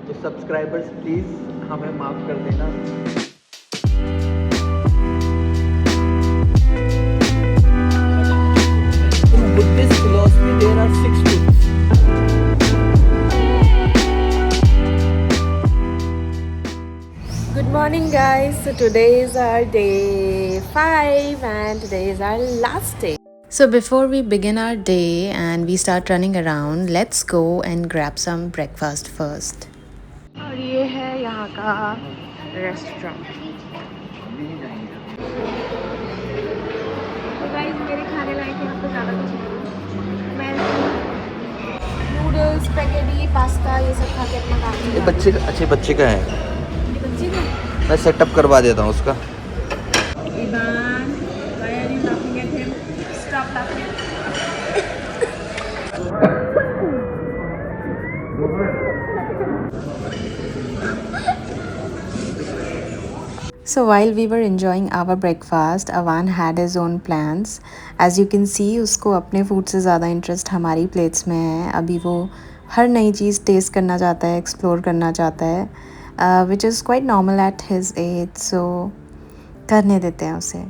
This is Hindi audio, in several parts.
तो सब्सक्राइबर्स प्लीज़ हमें माफ़ कर देना। In Buddhist philosophy there are 6 truths. Good morning, guys. So today is our day 5 and today is our last day. So before we begin our day and we start running around, let's go and grab some breakfast first. और ये है यहाँ का रेस्टोरेंट। तो गाइस मेरे खाने लायक यहाँ पे ज़्यादा कुछ नहीं। मैं नूडल्स, स्पैगेटी, पास्ता ये सब खा के अपना काम ये बच्चे का अच्छे बच्चे का है, ये बच्चे का मैं सेटअप करवा देता हूँ उसका। Ivan, why are you laughing at him? Stop laughing. So while we were enjoying our breakfast, Avan had his own plans. As you can see, उसको अपने फूड से ज़्यादा इंटरेस्ट हमारी प्लेट्स में है। अभी वो हर नई चीज़ टेस्ट करना चाहता है, एक्सप्लोर करना चाहता है, which is quite normal at his age, so करने देते हैं उसे।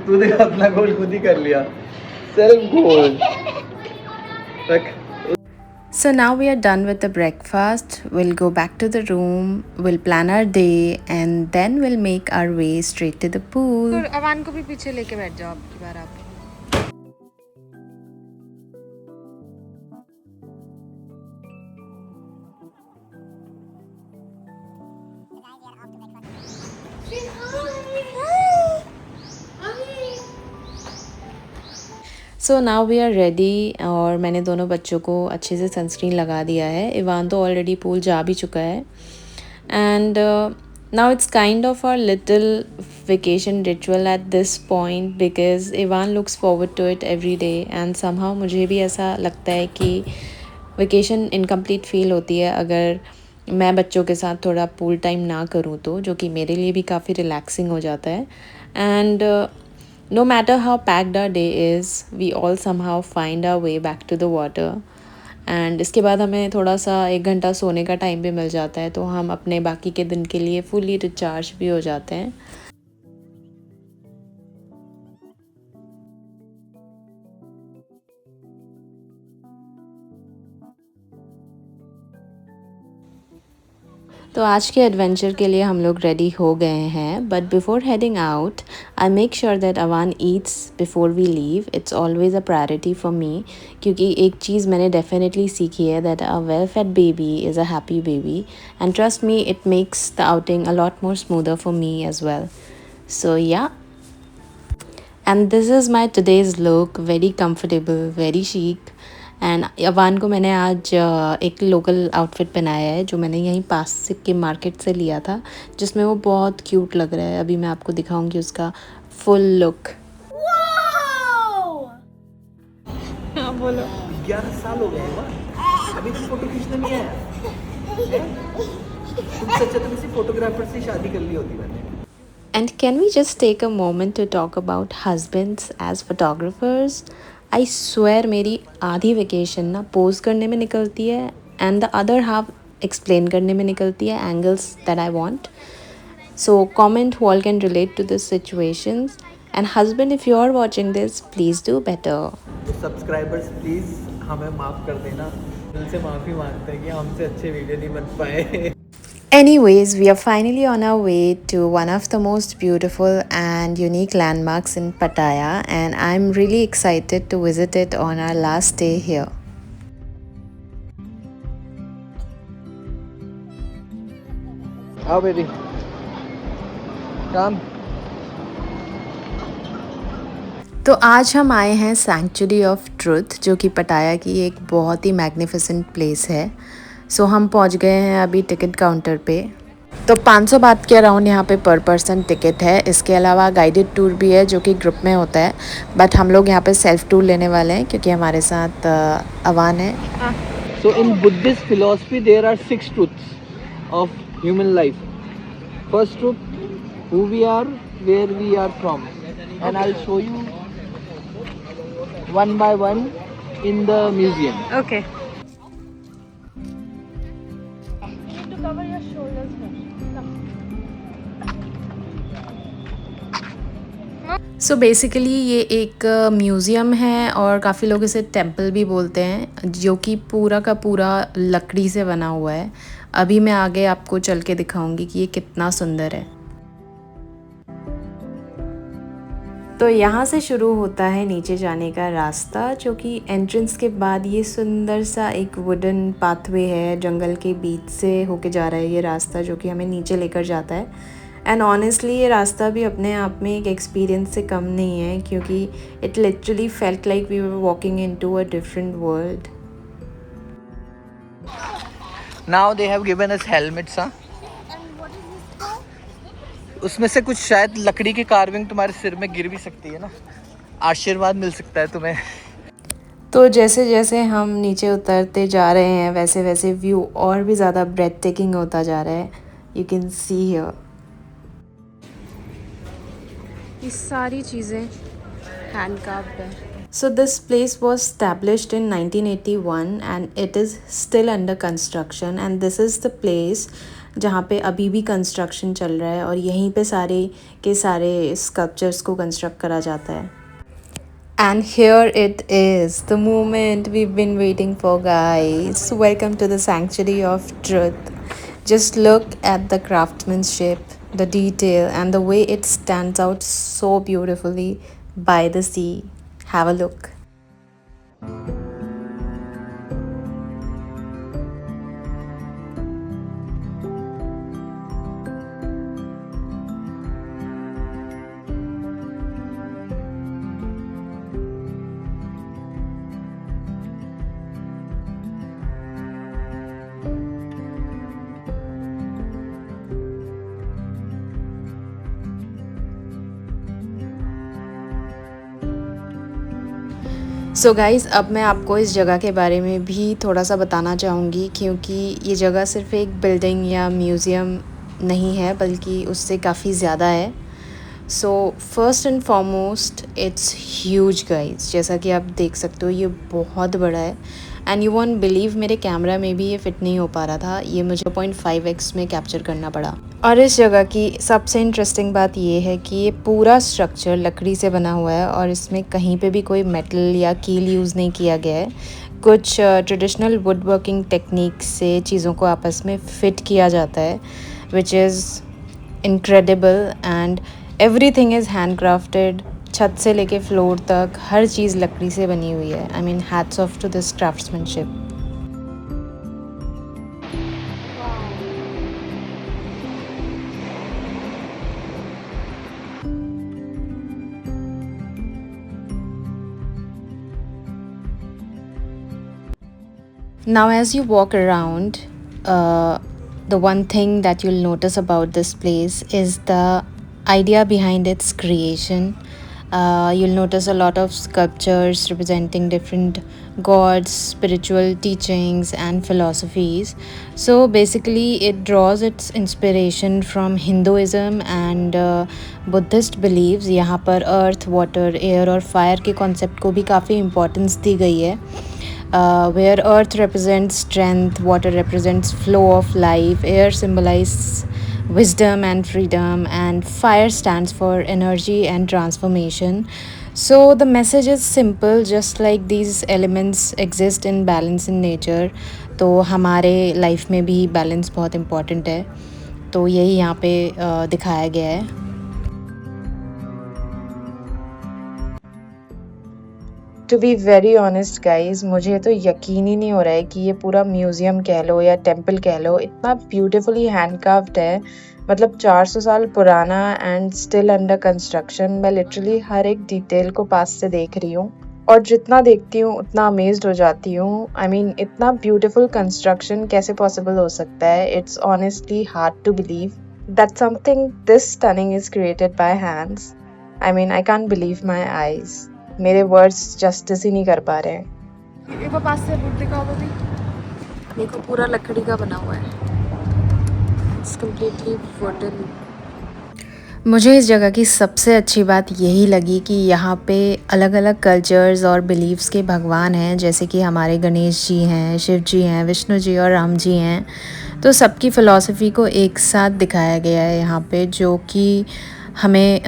तूने अपना गोल खुद ही कर लिया, self goal. So now we are done with the breakfast. We'll go back to the room, we'll plan our day and then we'll make our way straight to the pool. तो अवान को भी पीछे लेके बैठ जाओ अब की बार आप। So now we are ready और मैंने दोनों बच्चों को अच्छे से सनस्क्रीन लगा दिया है। इवान तो ऑलरेडी पूल जा भी चुका है and now it's kind of our little vacation ritual at this point because Evan looks forward to it every day and somehow मुझे भी ऐसा लगता है कि वेकेशन इनकम्प्लीट फील होती है अगर मैं बच्चों के साथ थोड़ा पूल टाइम ना करूँ तो, जो कि मेरे लिए भी काफ़ी रिलैक्सिंग हो जाता है। And no matter how packed our day is, we all somehow find our way back to the water. And इसके बाद हमें थोड़ा सा 1 घंटा सोने का टाइम भी मिल जाता है तो हम अपने बाकी के दिन के लिए फुली रिचार्ज भी हो जाते हैं। तो आज के एडवेंचर के लिए हम लोग रेडी हो गए हैं, but before heading out I make sure that Avaan eats before we leave. It's always a priority for me, क्योंकि एक चीज़ मैंने डेफिनेटली सीखी है that a well fed baby is a happy baby and trust me it makes the outing a lot more smoother for me as well. So yeah, and this is my today's look, very comfortable, very chic. And Avaan को मैंने आज एक लोकल आउटफिट पहनाया है जो मैंने यहीं पास से के मार्केट से लिया था, जिसमें वो बहुत क्यूट लग रहा है। अभी मैं आपको दिखाऊंगी उसका फुल लुक। हाँ बोलो। 11 साल हो गए हैं, अभी तो फोटो खींचने नहीं आया है? तुम सच्चा तुम इसी फोटोग्राफर से शादी कर ली होती मैंने। And can we just take a moment to talk about husbands as photographers? I swear मेरी आधी वेकेशन ना पोज करने में निकलती है and the other half explain करने में निकलती है angles that I want. So comment who all can relate to this situations, and husband if you are watching this please do better. तो सब्सक्राइबर्स प्लीज़ हमें माफ़ कर देना, दिल से माफ़ी मांगते हैं कि हमसे अच्छे वीडियो नहीं बन पाए। Anyways, we are finally on our way to one of the most beautiful and unique landmarks in Pattaya, and I'm really excited to visit it on our last day here. आओ बेबी, काम। तो आज हम आए हैं सैंक्चुरी ऑफ ट्रुथ, जो कि पटाया की एक बहुत ही मैग्निफिसेंट प्लेस है। सो हम पहुंच गए हैं अभी टिकट काउंटर पे। तो 500 बात के अराउंड यहाँ पे पर पर्सन टिकट है। इसके अलावा गाइडेड टूर भी है जो कि ग्रुप में होता है, बट हम लोग यहाँ पे सेल्फ टूर लेने वाले हैं क्योंकि हमारे साथ अवान है। So in Buddhist philosophy there are 6 truths of human life. First truth, who we are, where we are from, and I'll show you one by one in the museum. Okay. So basically ये एक म्यूज़ियम है और काफ़ी लोग इसे टेंपल भी बोलते हैं, जो कि पूरा का पूरा लकड़ी से बना हुआ है। अभी मैं आगे आपको चल के दिखाऊंगी कि ये कितना सुंदर है। तो यहाँ से शुरू होता है नीचे जाने का रास्ता, जो कि एंट्रेंस के बाद ये सुंदर सा एक वुडन पाथवे है, जंगल के बीच से होके जा रहा है ये रास्ता, जो कि हमें नीचे लेकर जाता है। एंड ऑनेस्टली ये रास्ता भी अपने आप में एक एक्सपीरियंस से कम नहीं है, क्योंकि it literally felt like we were walking into a different world. Now they have given us helmets, हाँ। उसमें से कुछ शायद लकड़ी की कार्विंग तुम्हारे सिर में गिर भी सकती है ना, आशीर्वाद मिल सकता है तुम्हें। तो जैसे जैसे हम नीचे उतरते जा रहे हैं वैसे वैसे व्यू और भी ज़्यादा ब्रेथ टेकिंग होता जा रहा है। यू कैन सी हियर ये सारी चीज़ें हैंड कार्व्ड है। So this place was established in 1981 and it is still under construction, and this is the place जहाँ पे अभी भी कंस्ट्रक्शन चल रहा है और यहीं पे सारे के सारे स्कल्पचर्स को कंस्ट्रक्ट करा जाता है। And here it is, the moment we've been waiting for, guys. Welcome to the Sanctuary of Truth. Just look at the craftsmanship, the detail, and the way it stands out so beautifully by the sea. Have a look. So guys, अब मैं आपको इस जगह के बारे में भी थोड़ा सा बताना चाहूँगी, क्योंकि ये जगह सिर्फ एक बिल्डिंग या म्यूज़ियम नहीं है, बल्कि उससे काफ़ी ज़्यादा है। So first and foremost it's huge guys, जैसा कि आप देख सकते हो ये बहुत बड़ा है। एंड यू वॉन्ट बिलीव, मेरे कैमरा में भी ये फ़िट नहीं हो पा रहा था, ये मुझे 0.5x में कैप्चर करना पड़ा। और इस जगह की सबसे इंटरेस्टिंग बात ये है कि ये पूरा स्ट्रक्चर लकड़ी से बना हुआ है और इसमें कहीं पे भी कोई मेटल या कील यूज़ नहीं किया गया है। कुछ ट्रेडिशनल वुड वर्किंग टेक्निक से चीज़ों को आपस में फ़िट किया जाता है, which is incredible, and everything is hand crafted. छत से लेके फ्लोर तक हर चीज़ लकड़ी से बनी हुई है। I mean hats off to this craftsmanship. Now as you walk around, the one thing that you'll notice about this place is the idea behind its creation. You'll notice a lot of sculptures representing different gods, spiritual teachings and philosophies. So basically it draws its inspiration from Hinduism and Buddhist beliefs. यहाँ पर earth, water, air और fire के concept को भी काफ़ी importance दी गई है। Where earth represents strength, water represents flow of life, air symbolizes wisdom and freedom, and fire stands for energy and transformation. So the message is simple, just like these elements exist in balance in nature. तो हमारे लाइफ में भी बैलेंस बहुत इम्पॉर्टेंट है, तो यही यहाँ पे दिखाया गया है। To be very honest guys, मुझे तो यकीन ही नहीं हो रहा है कि ये पूरा म्यूज़ियम कह लो या टेम्पल कह लो, इतना ब्यूटीफुली हैंड क्राफ्ट है। मतलब 400 साल पुराना एंड स्टिल अंडर कंस्ट्रक्शन। मैं लिटरली हर एक डिटेल को पास से देख रही हूँ और जितना देखती हूँ उतना अमेज्ड हो जाती हूँ। आई मीन इतना ब्यूटीफुल कंस्ट्रक्शन कैसे पॉसिबल हो सकता है? It's honestly hard to believe that something this stunning is created by hands. I mean I can't believe my eyes. मेरे वर्ड्स जस्टिस ही नहीं कर पा रहे हैं। एक बार पास से बुक दिखाओ भी। देखो पूरा लकड़ी का बना हुआ है। It's completely wooden. मुझे इस जगह की सबसे अच्छी बात यही लगी कि यहाँ पे अलग अलग कल्चर्स और बिलीव्स के भगवान हैं, जैसे कि हमारे गणेश जी हैं, शिव जी हैं, विष्णु जी और राम जी हैं। तो सबकी फ़िलॉसफ़ी को एक साथ दिखाया गया है यहाँ पे, जो कि हमें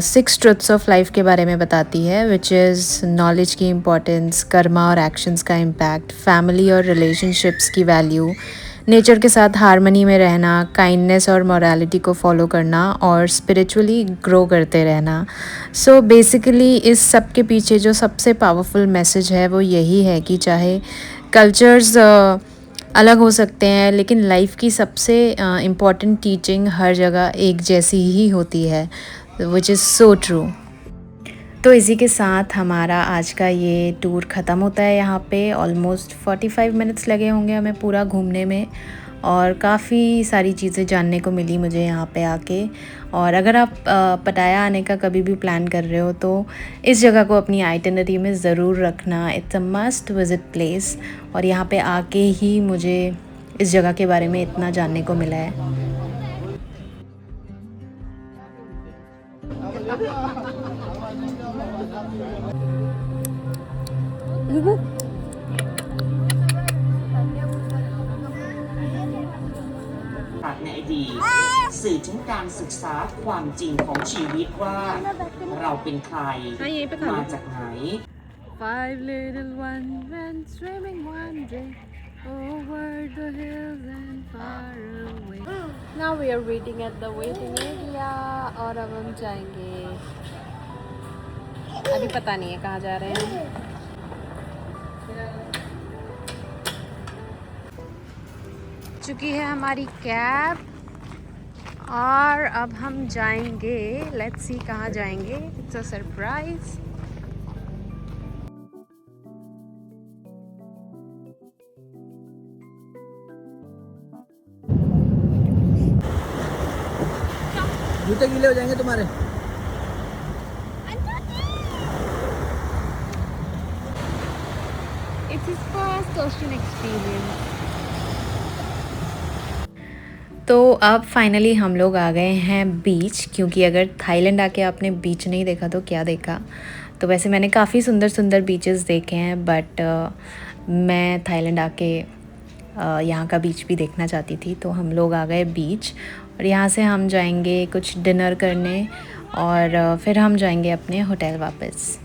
6 ट्रुथ्स ऑफ लाइफ के बारे में बताती है, विच इज़ नॉलेज की इम्पोर्टेंस, कर्मा और एक्शंस का इम्पैक्ट, फैमिली और रिलेशनशिप्स की वैल्यू, नेचर के साथ हारमनी में रहना, काइंडनेस और मोरालिटी को फॉलो करना और स्पिरिचुअली ग्रो करते रहना। सो बेसिकली इस सब के पीछे जो सबसे पावरफुल मैसेज है वो यही है कि चाहे कल्चर्स अलग हो सकते हैं, लेकिन लाइफ की सबसे इम्पॉर्टेंट टीचिंग हर जगह एक जैसी ही होती है, विच इज़ सो ट्रू। तो इसी के साथ हमारा आज का ये टूर ख़त्म होता है। यहाँ पे ऑलमोस्ट 45 मिनट्स लगे होंगे हमें पूरा घूमने में, और काफ़ी सारी चीज़ें जानने को मिली मुझे यहाँ पे आके। और अगर आप पटाया आने का कभी भी प्लान कर रहे हो तो इस जगह को अपनी आइटिनरी में ज़रूर रखना। It's a must visit place, और यहाँ पे आके ही मुझे इस जगह के बारे में इतना जानने को मिला है।ในอดีตสื่อถึงการศึกษาความจริงของชีวิตว่าเราเป็นใครมาจากไหน Five little ones went swimming one day over the hills and far away. Now we are waiting at the waiting area और अब हम जाएंगे। अभी पता नहीं है कहाँ जा रहे हैं। चुकी है हमारी कैब और अब हम जाएंगे। लेट्स सी कहाँ जाएंगे। It's a surprise. जूते गीले हो जाएंगे तुम्हारे। It's his first ocean experience. तो अब फाइनली हम लोग आ गए हैं बीच, क्योंकि अगर थाईलैंड आके आपने बीच नहीं देखा तो क्या देखा। तो वैसे मैंने काफ़ी सुंदर सुंदर बीचेस देखे हैं, बट मैं थाईलैंड आके यहाँ का बीच भी देखना चाहती थी। तो हम लोग आ गए बीच, और यहाँ से हम जाएंगे कुछ डिनर करने, और फिर हम जाएंगे अपने होटल वापस।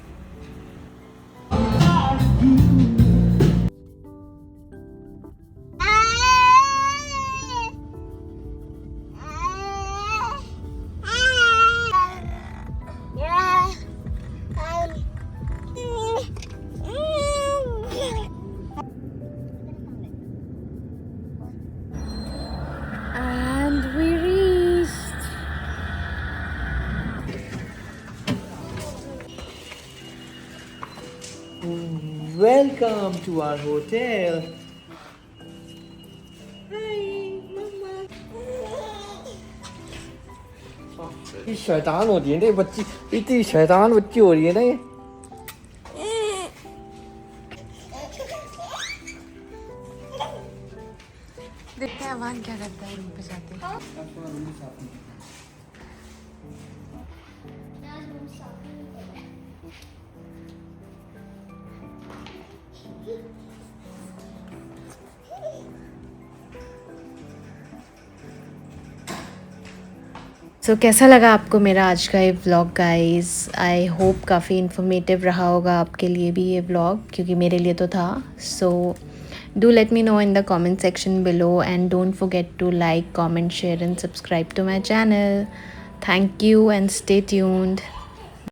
And we reached. Welcome to our hotel. Hi, mama. ये शैतान हो रही है ना ये बच्ची, इतनी शैतान बच्ची हो रही है ना ये। देखते हैं अवान क्या करता है रूम पे जाते हैं। सो कैसा लगा आपको मेरा आज का ये व्लॉग गाइस? आई होप काफ़ी इन्फॉर्मेटिव रहा होगा आपके लिए भी ये व्लॉग, क्योंकि मेरे लिए तो था। सो do let me know in the comment section below, and don't forget to like, comment, share and subscribe to my channel. Thank you and stay tuned.